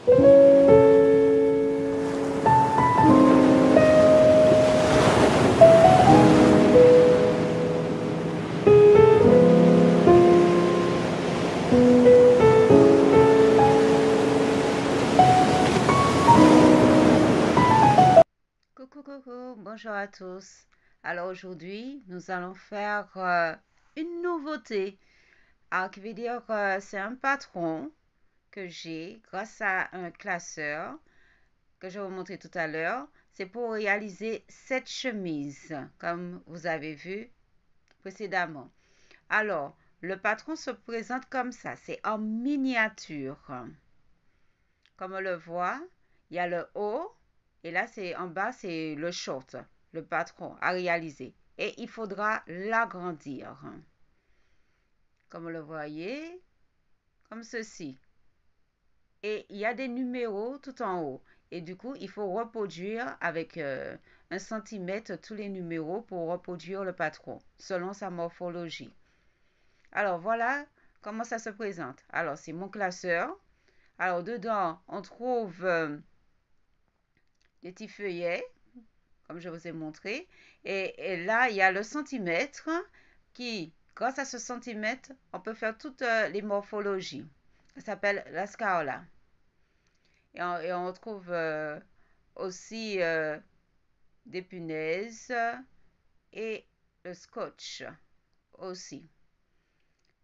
Coucou, coucou, bonjour à tous. Alors aujourd'hui, nous allons faire une nouveauté. Alors, qui veut dire que c'est un patron que j'ai grâce à un classeur que je vais vous montrer tout à l'heure. C'est pour réaliser cette chemise, comme vous avez vu précédemment. Alors, le patron se présente comme ça. C'est en miniature. Comme on le voit, il y a le haut et là, c'est en bas, c'est le short, le patron à réaliser. Et il faudra l'agrandir. Comme vous le voyez, comme ceci. Et il y a des numéros tout en haut. Et du coup, il faut reproduire avec 1 centimètre tous les numéros pour reproduire le patron, selon sa morphologie. Alors, voilà comment ça se présente. Alors, c'est mon classeur. Alors, dedans, on trouve des petits feuillets, comme je vous ai montré. Et là, il y a le centimètre qui, grâce à ce centimètre, on peut faire toutes les morphologies. Ça s'appelle la scala. Et on trouve aussi des punaises et le scotch aussi.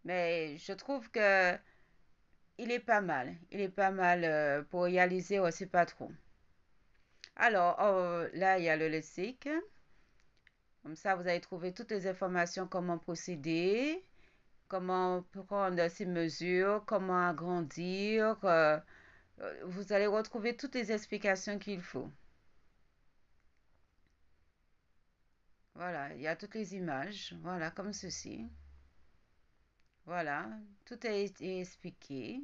Mais je trouve que il est pas mal. Il est pas mal pour réaliser aussi pas trop. Alors, là, il y a le lexique. Comme ça, vous allez trouver toutes les informations, comment procéder, comment prendre ces mesures, comment agrandir. Vous allez retrouver toutes les explications qu'il faut. Voilà, il y a toutes les images. Voilà, comme ceci. Voilà, tout est expliqué.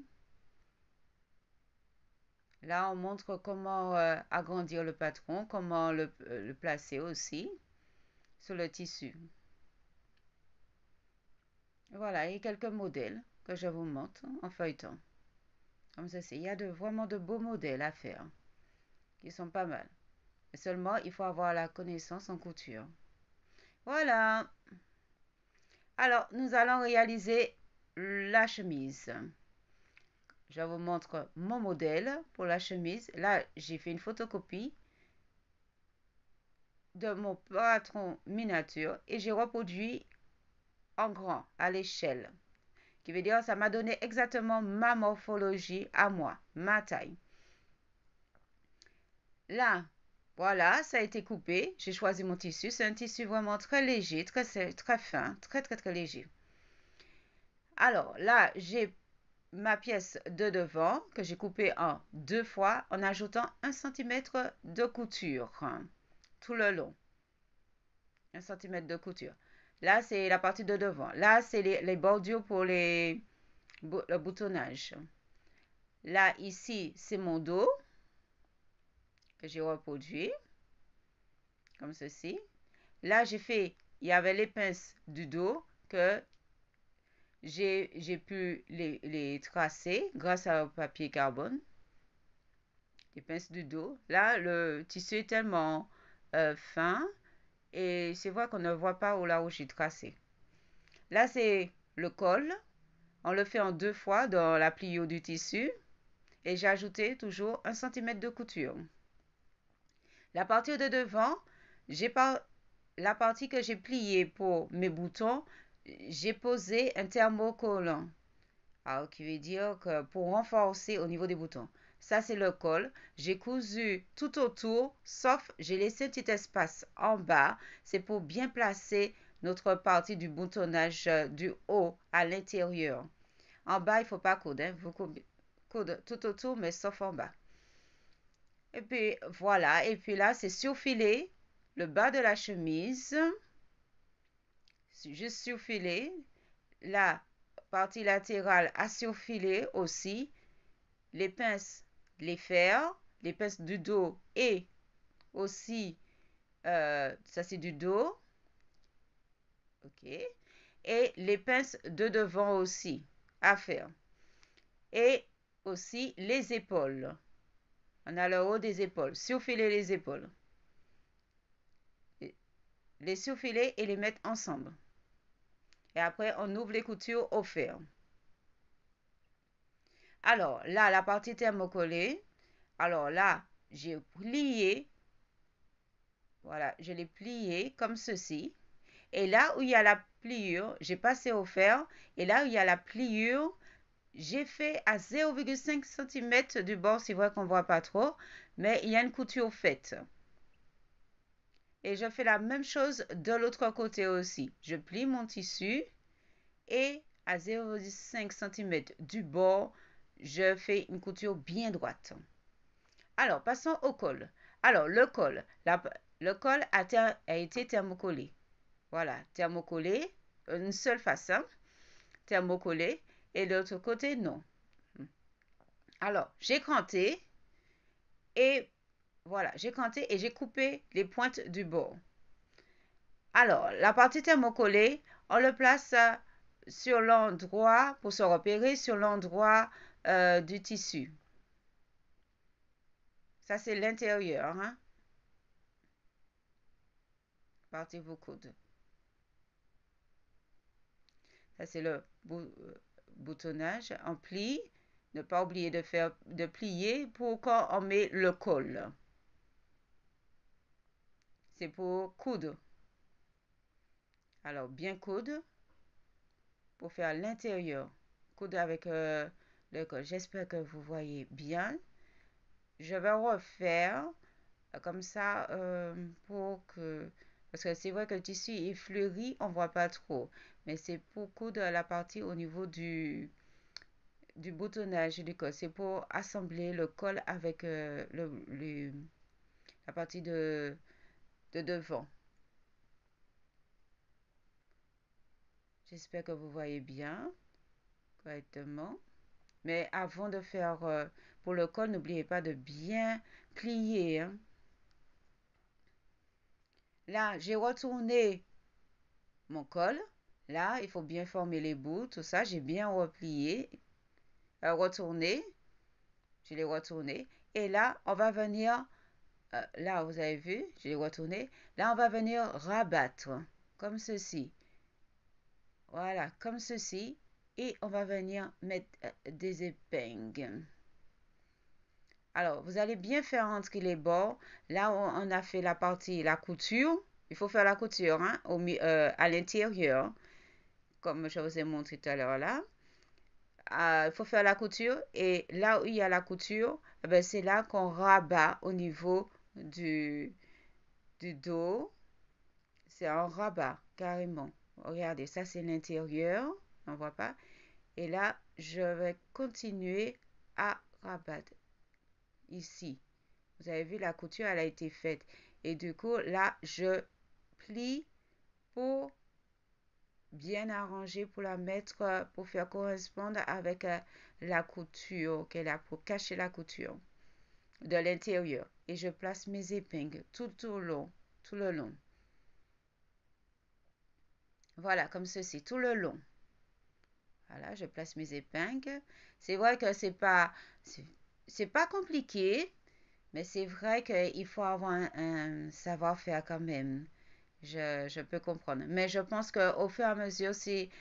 Là, on montre comment agrandir le patron, comment le placer aussi sur le tissu. Voilà, et quelques modèles que je vous montre en feuilleton. Comme ceci, il y a vraiment de beaux modèles à faire, qui sont pas mal. Mais seulement, il faut avoir la connaissance en couture. Voilà. Alors, nous allons réaliser la chemise. Je vous montre mon modèle pour la chemise. Là, j'ai fait une photocopie de mon patron miniature et j'ai reproduit en grand à l'échelle. Qui veut dire ça m'a donné exactement ma morphologie à moi, ma taille. Là, voilà, ça a été coupé. J'ai choisi mon tissu. C'est un tissu vraiment très léger, très fin, très très très léger. Alors là, j'ai ma pièce de devant que j'ai coupée en 2 fois en ajoutant 1 centimètre de couture tout le long. 1 centimètre de couture. Là, c'est la partie de devant. Là, c'est les bordures pour le boutonnage. Là, ici, c'est mon dos que j'ai reproduit comme ceci. Là, il y avait les pinces du dos que j'ai pu les tracer grâce au papier carbone. Les pinces du dos. Là, le tissu est tellement fin et c'est vrai qu'on ne voit pas là où j'ai tracé. Là, c'est le col. On le fait en 2 fois dans la plio du tissu. Et j'ai ajouté toujours 1 centimètre de couture. La partie de devant, la partie que j'ai pliée pour mes boutons, j'ai posé un thermocollant. Alors, qui veut dire que pour renforcer au niveau des boutons. Ça, c'est le col. J'ai cousu tout autour, sauf j'ai laissé un petit espace en bas. C'est pour bien placer notre partie du boutonnage du haut à l'intérieur. En bas, il ne faut pas coudre. Hein. Vous coudre tout autour, mais sauf en bas. Et puis, voilà. Et puis là, c'est surfiler le bas de la chemise. C'est juste surfiler. La partie latérale à surfiler aussi. Les pinces, les faire. Les pinces du dos et aussi, ça c'est du dos. OK. Et les pinces de devant aussi à faire. Et aussi les épaules. On a le haut des épaules. Surfiler les épaules. Les surfiler et les mettre ensemble. Et après, on ouvre les coutures au fer. Alors, là, la partie thermocollée. Alors là, j'ai plié. Voilà, je l'ai plié comme ceci. Et là où il y a la pliure, j'ai passé au fer. Et là où il y a la pliure, j'ai fait à 0,5 cm du bord. C'est vrai qu'on ne voit pas trop, mais il y a une couture faite. Et je fais la même chose de l'autre côté aussi. Je plie mon tissu et à 0,5 cm du bord, je fais une couture bien droite. Alors, passons au col. Alors, le col, le col a été thermocollé. Voilà, thermocollé, une seule face, hein, thermocollé, et l'autre côté, non. Alors, j'ai cranté, et voilà, j'ai cranté et j'ai coupé les pointes du bord. Alors, la partie thermocollée, on le place sur l'endroit, pour se repérer sur l'endroit du tissu. Ça, c'est l'intérieur, hein. Partie vous coude. Ça, c'est le boutonnage en pli. Ne pas oublier de plier pour quand on met le col. C'est pour coudre. Alors, bien coudre pour faire l'intérieur. Coudre avec le col. J'espère que vous voyez bien. Je vais refaire comme ça pour que... Parce que c'est vrai que le tissu est fleuri, on ne voit pas trop. Mais c'est pour coudre la partie au niveau du boutonnage du col. C'est pour assembler le col avec la partie de devant. J'espère que vous voyez bien correctement. Mais avant de faire pour le col, n'oubliez pas de bien plier, hein. Là, j'ai retourné mon col. Là, il faut bien former les bouts, tout ça. J'ai bien replié, retourné. Je l'ai retourné. Et là, on va venir, là, vous avez vu, je l'ai retourné. Là, on va venir rabattre, comme ceci. Voilà, comme ceci. Et on va venir mettre des épingles. Alors, vous allez bien faire entrer les bords. Là où on a fait la partie, la couture. Il faut faire la couture hein, à l'intérieur. Comme je vous ai montré tout à l'heure là. Il faut faire la couture. Et là où il y a la couture, eh ben, c'est là qu'on rabat au niveau du dos. C'est un rabat, carrément. Regardez, ça c'est l'intérieur. On ne voit pas. Et là, je vais continuer à rabattre ici. Vous avez vu, la couture, elle a été faite. Et du coup, là, je plie pour bien arranger, pour la mettre, pour faire correspondre avec la couture qu'elle a, pour cacher la couture de l'intérieur. Et je place mes épingles tout au long, tout le long. Voilà, comme ceci, tout le long. Voilà, je place mes épingles. C'est vrai que c'est pas compliqué, mais c'est vrai qu'il faut avoir un savoir-faire quand même. Je peux comprendre. Mais je pense qu'au fur et à mesure, si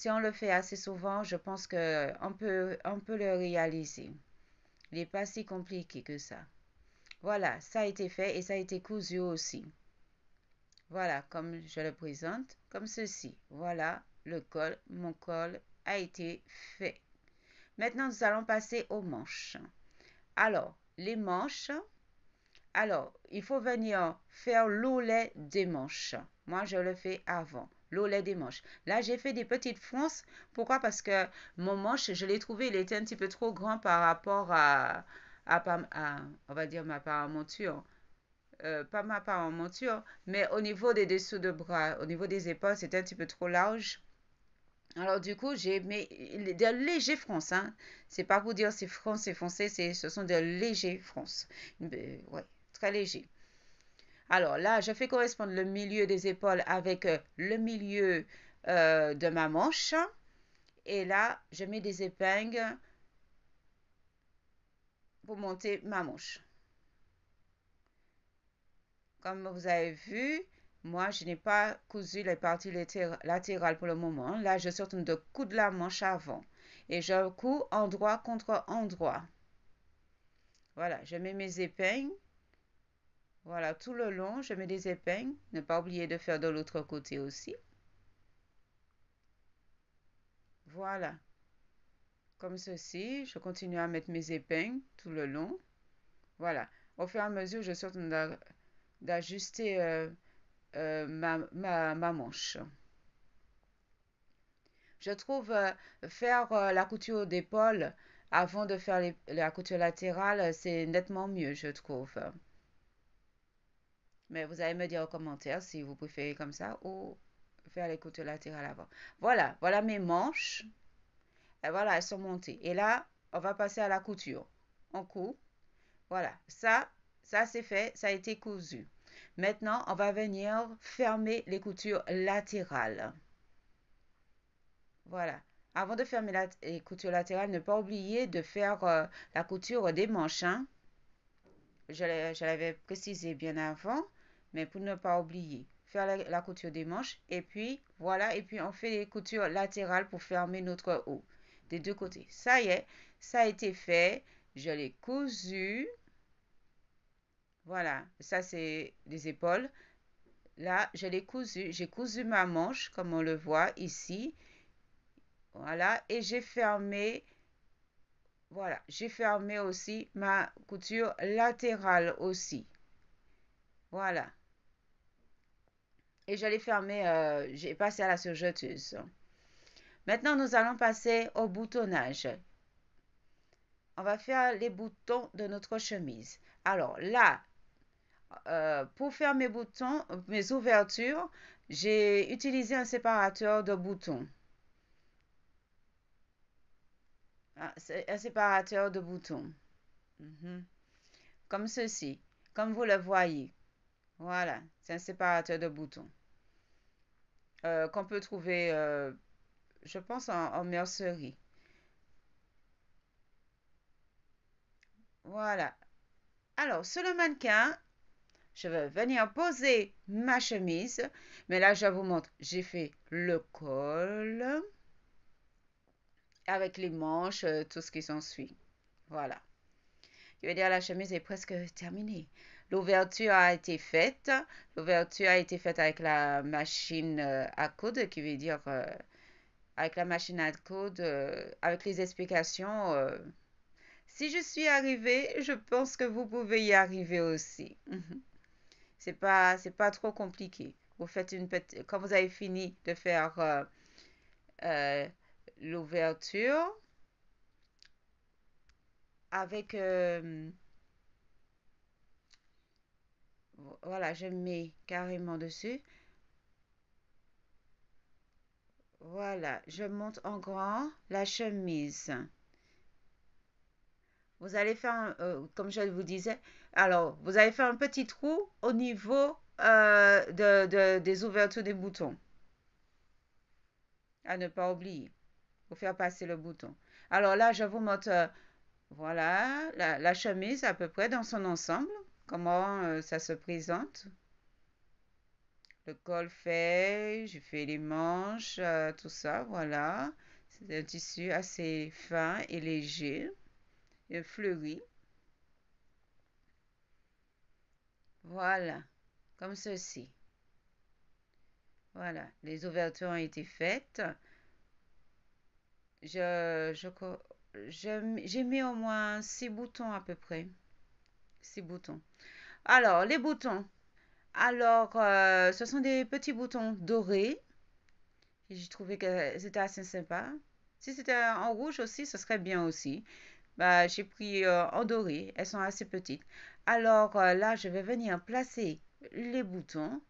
on le fait assez souvent, je pense on peut le réaliser. Il n'est pas si compliqué que ça. Voilà, ça a été fait et ça a été cousu aussi. Voilà, comme je le présente, comme ceci. Voilà, le col, mon col a été fait. Maintenant, nous allons passer aux manches. Alors, les manches, alors, il faut venir faire l'oulet des manches. Moi, je le fais avant. L'oulet des manches. Là, j'ai fait des petites fronces. Pourquoi? Parce que mon manche, je l'ai trouvé, il était un petit peu trop grand par rapport on va dire, ma paremonture. Pas ma paremonture, mais au niveau des dessous de bras, au niveau des épaules, c'était un petit peu trop large. Alors, du coup, j'ai mis de légers fronces. Hein. C'est pas pour dire c'est fronce, c'est foncé, ce sont de légers fronces. Ouais, très légers. Alors là, je fais correspondre le milieu des épaules avec le milieu de ma manche. Et là, je mets des épingles pour monter ma manche. Comme vous avez vu, moi, je n'ai pas cousu les parties latérales pour le moment. Là, je suis en train de coudre la manche avant. Et je couds endroit contre endroit. Voilà, je mets mes épingles. Voilà, tout le long, je mets des épingles. Ne pas oublier de faire de l'autre côté aussi. Voilà, comme ceci. Je continue à mettre mes épingles tout le long. Voilà, au fur et à mesure, je suis en train d'ajuster ma manche. Je trouve faire la couture d'épaule avant de faire la couture latérale, c'est nettement mieux, je trouve. Mais vous allez me dire en commentaire si vous préférez comme ça ou faire les coutures latérales avant. Voilà, voilà mes manches. Et voilà, elles sont montées. Et là, on va passer à la couture. On coud. Voilà, ça c'est fait, ça a été cousu. Maintenant, on va venir fermer les coutures latérales. Voilà. Avant de fermer les coutures latérales, ne pas oublier de faire la couture des manches, hein. Je l'avais précisé bien avant, mais pour ne pas oublier, faire la couture des manches. Et puis, voilà, et puis on fait les coutures latérales pour fermer notre haut des deux côtés. Ça y est, ça a été fait. Je l'ai cousu. Voilà, ça c'est les épaules. Là, je l'ai cousu. J'ai cousu ma manche, comme on le voit ici. Voilà, et j'ai fermé. Voilà, j'ai fermé aussi ma couture latérale aussi. Voilà. Et je l'ai fermé, j'ai passé à la surjeteuse. Maintenant, nous allons passer au boutonnage. On va faire les boutons de notre chemise. Alors là, pour faire mes boutons, mes ouvertures, j'ai utilisé un séparateur de boutons. Un séparateur de boutons. Mhm. Comme ceci, comme vous le voyez. Voilà, c'est un séparateur de boutons qu'on peut trouver, je pense, en mercerie. Voilà. Alors, sur le mannequin, je vais venir poser ma chemise. Mais là, je vous montre, j'ai fait le col avec les manches, tout ce qui s'ensuit. Voilà. Je veux dire, la chemise est presque terminée. L'ouverture a été faite. L'ouverture a été faite avec la machine à coudre, qui veut dire avec la machine à coudre, avec les explications. Si je suis arrivée, je pense que vous pouvez y arriver aussi. C'est pas trop compliqué. Vous faites une petite, quand vous avez fini de faire euh, l'ouverture avec, voilà, je mets carrément dessus. Voilà, je monte en grand la chemise. Vous allez faire, comme je vous disais, alors, vous allez faire un petit trou au niveau des ouvertures des boutons. À ne pas oublier, pour faire passer le bouton. Alors là, je vous montre, voilà, la chemise à peu près dans son ensemble, comment ça se présente. Le col fait, je fais les manches, tout ça, voilà. C'est un tissu assez fin et léger, et fleuri. Voilà, comme ceci. Voilà, les ouvertures ont été faites. Je, je, j'ai mis au moins 6 boutons à peu près. 6 boutons. Alors, les boutons. Alors, ce sont des petits boutons dorés. J'ai trouvé que c'était assez sympa. Si c'était en rouge aussi, ce serait bien aussi. Bah, j'ai pris en doré. Elles sont assez petites. Alors là, je vais venir placer les boutons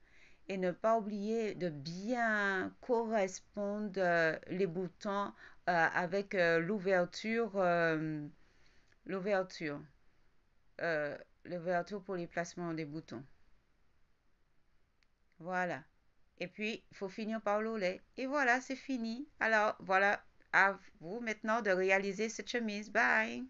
et ne pas oublier de bien correspondre les boutons avec l'ouverture, l'ouverture, l'ouverture pour les placements des boutons. Voilà. Et puis, il faut finir par l'oulet. Et voilà, c'est fini. Alors, voilà, à vous maintenant de réaliser cette chemise. Bye!